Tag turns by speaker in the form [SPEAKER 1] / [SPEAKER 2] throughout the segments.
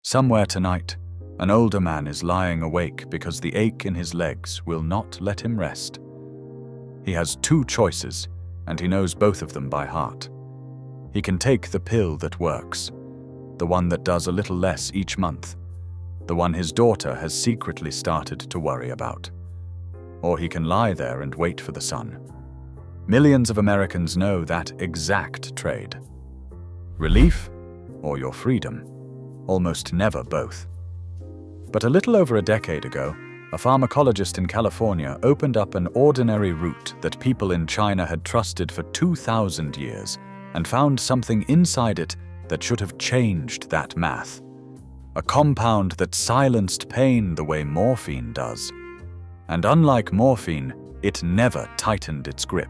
[SPEAKER 1] Somewhere tonight, an older man is lying awake because the ache in his legs will not let him rest. He has two choices, and he knows both of them by heart. He can take the pill that works, the one that does a little less each month, the one his daughter has secretly started to worry about. Or he can lie there and wait for the sun. Millions of Americans know that exact trade. Relief or your freedom. Almost never both. But a little over a decade ago, a pharmacologist in California opened up an ordinary root that people in China had trusted for 2,000 years and found something inside it that should have changed that math. A compound that silenced pain the way morphine does. And unlike morphine, it never tightened its grip.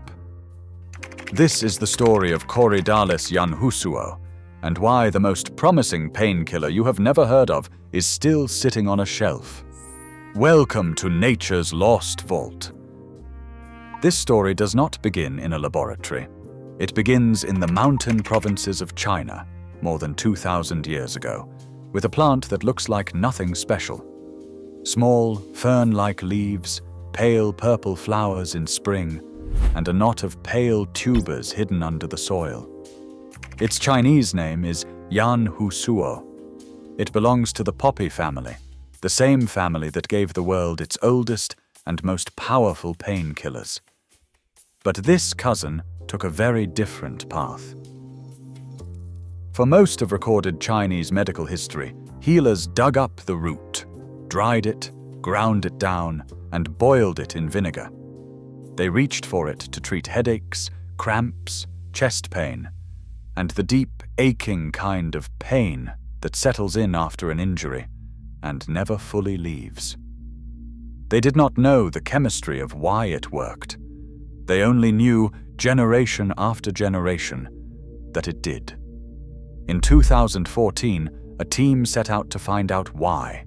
[SPEAKER 1] This is the story of Corydalis yanhusuo, and why the most promising painkiller you have never heard of is still sitting on a shelf. Welcome to nature's lost vault. This story does not begin in a laboratory. It begins in the mountain provinces of China, more than 2,000 years ago, with a plant that looks like nothing special. Small, fern-like leaves, pale purple flowers in spring, and a knot of pale tubers hidden under the soil. Its Chinese name is yanhusuo. It belongs to the poppy family, the same family that gave the world its oldest and most powerful painkillers. But this cousin took a very different path. For most of recorded Chinese medical history, healers dug up the root, dried it, ground it down, and boiled it in vinegar. They reached for it to treat headaches, cramps, chest pain, and the deep, aching kind of pain that settles in after an injury and never fully leaves. They did not know the chemistry of why it worked. They only knew, generation after generation, that it did. In 2014, a team set out to find out why.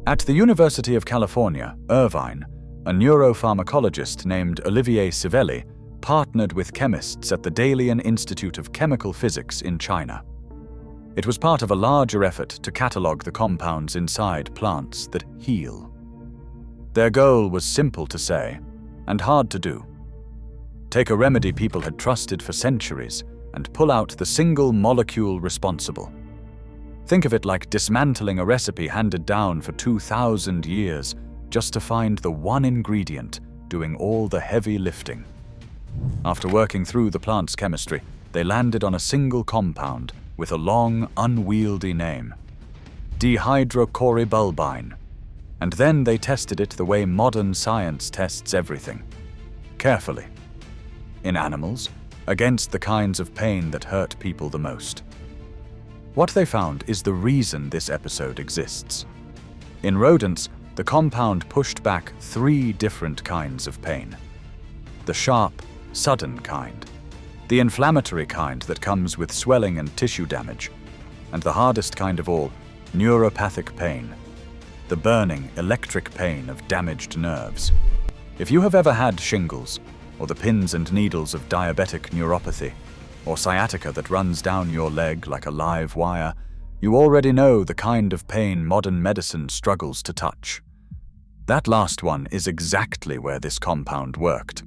[SPEAKER 1] At the University of California, Irvine, a neuropharmacologist named Olivier Civelli partnered with chemists at the Dalian Institute of Chemical Physics in China. It was part of a larger effort to catalog the compounds inside plants that heal. Their goal was simple to say, and hard to do. Take a remedy people had trusted for centuries and pull out the single molecule responsible. Think of it like dismantling a recipe handed down for 2,000 years just to find the one ingredient doing all the heavy lifting. After working through the plant's chemistry, they landed on a single compound with a long, unwieldy name, dihydrocorybulbine. And then they tested it the way modern science tests everything. Carefully. In animals, against the kinds of pain that hurt people the most. What they found is the reason this episode exists. In rodents, the compound pushed back 3 different kinds of pain. The sharp, sudden kind, the inflammatory kind that comes with swelling and tissue damage, and the hardest kind of all, neuropathic pain, the burning, electric pain of damaged nerves. If you have ever had shingles, or the pins and needles of diabetic neuropathy, or sciatica that runs down your leg like a live wire, you already know the kind of pain modern medicine struggles to touch. That last one is exactly where this compound worked.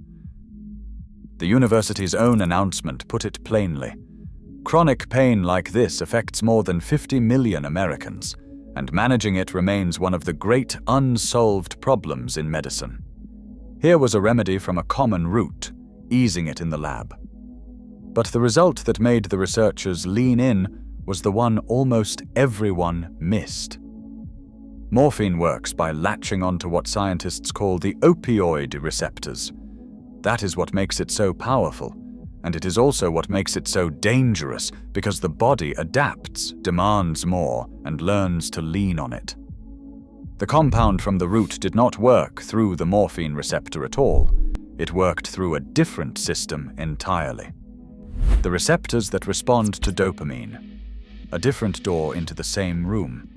[SPEAKER 1] The university's own announcement put it plainly. Chronic pain like this affects more than 50 million Americans, and managing it remains one of the great unsolved problems in medicine. Here was a remedy from a common root, easing it in the lab. But the result that made the researchers lean in was the one almost everyone missed. Morphine works by latching onto what scientists call the opioid receptors. That is what makes it so powerful, and it is also what makes it so dangerous because the body adapts, demands more, and learns to lean on it. The compound from the root did not work through the morphine receptor at all. It worked through a different system entirely. The receptors that respond to dopamine. A different door into the same room.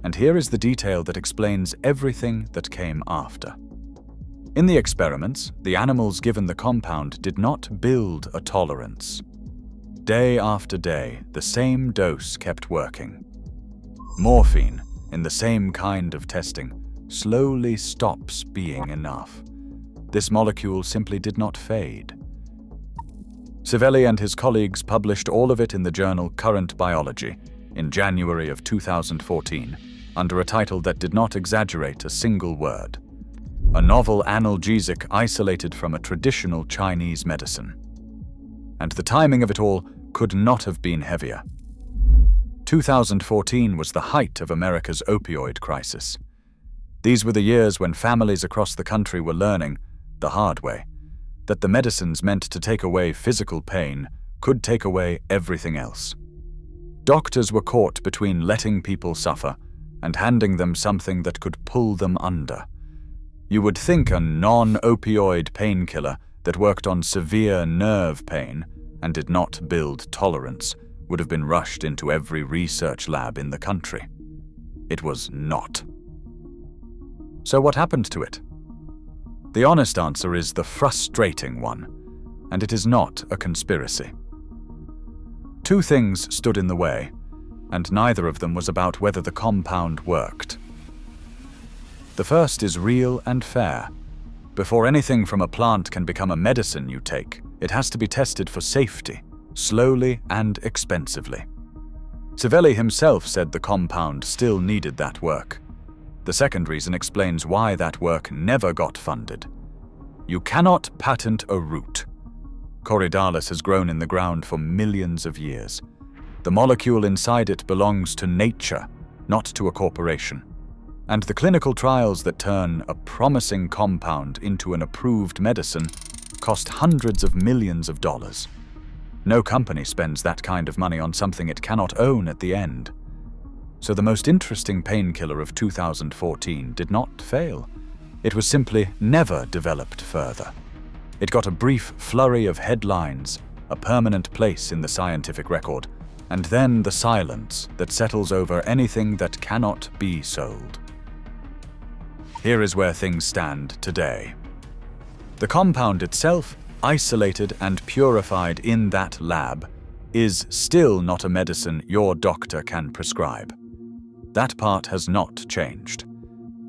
[SPEAKER 1] And here is the detail that explains everything that came after. In the experiments, the animals given the compound did not build a tolerance. Day after day, the same dose kept working. Morphine, in the same kind of testing, slowly stops being enough. This molecule simply did not fade. Cervelli and his colleagues published all of it in the journal Current Biology in January of 2014, under a title that did not exaggerate a single word: a novel analgesic isolated from a traditional Chinese medicine. And the timing of it all could not have been heavier. 2014 was the height of America's opioid crisis. These were the years when families across the country were learning, the hard way, that the medicines meant to take away physical pain could take away everything else. Doctors were caught between letting people suffer and handing them something that could pull them under. You would think a non-opioid painkiller that worked on severe nerve pain and did not build tolerance would have been rushed into every research lab in the country. It was not. So what happened to it? The honest answer is the frustrating one, and it is not a conspiracy. Two things stood in the way, and neither of them was about whether the compound worked. The first is real and fair. Before anything from a plant can become a medicine you take, it has to be tested for safety, slowly and expensively. Cervelli himself said the compound still needed that work. The second reason explains why that work never got funded. You cannot patent a root. Corydalis has grown in the ground for millions of years. The molecule inside it belongs to nature, not to a corporation. And the clinical trials that turn a promising compound into an approved medicine cost hundreds of millions of dollars. No company spends that kind of money on something it cannot own at the end. So the most interesting painkiller of 2014 did not fail. It was simply never developed further. It got a brief flurry of headlines, a permanent place in the scientific record, and then the silence that settles over anything that cannot be sold. Here is where things stand today. The compound itself, isolated and purified in that lab, is still not a medicine your doctor can prescribe. That part has not changed.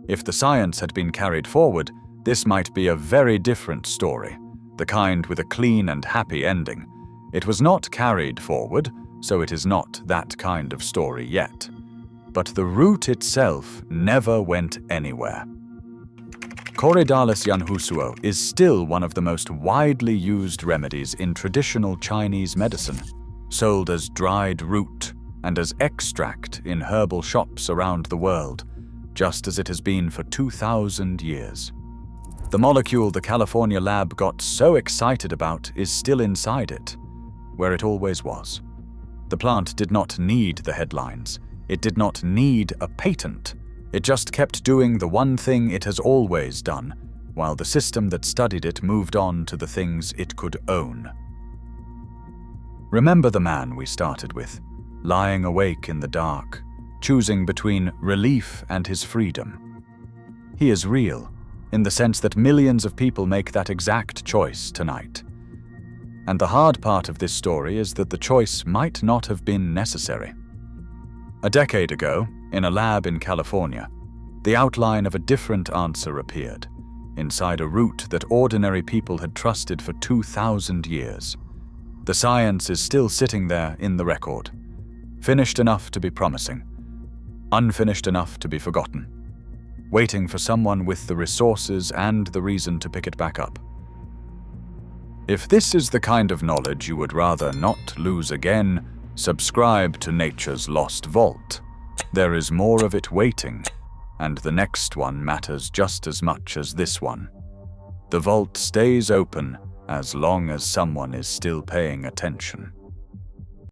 [SPEAKER 1] If the science had been carried forward, this might be a very different story, the kind with a clean and happy ending. It was not carried forward, so it is not that kind of story yet. But the root itself never went anywhere. Corydalis yanhusuo is still one of the most widely used remedies in traditional Chinese medicine, sold as dried root and as extract in herbal shops around the world, just as it has been for 2,000 years. The molecule the California lab got so excited about is still inside it, where it always was. The plant did not need the headlines. It did not need a patent. It just kept doing the one thing it has always done, while the system that studied it moved on to the things it could own. Remember the man we started with, lying awake in the dark, choosing between relief and his freedom. He is real, in the sense that millions of people make that exact choice tonight. And the hard part of this story is that the choice might not have been necessary. A decade ago, in a lab in California, the outline of a different answer appeared, inside a root that ordinary people had trusted for 2,000 years. The science is still sitting there in the record, finished enough to be promising, unfinished enough to be forgotten, waiting for someone with the resources and the reason to pick it back up. If this is the kind of knowledge you would rather not lose again, subscribe to Nature's Lost Vault. There is more of it waiting, and the next one matters just as much as this one. The vault stays open as long as someone is still paying attention.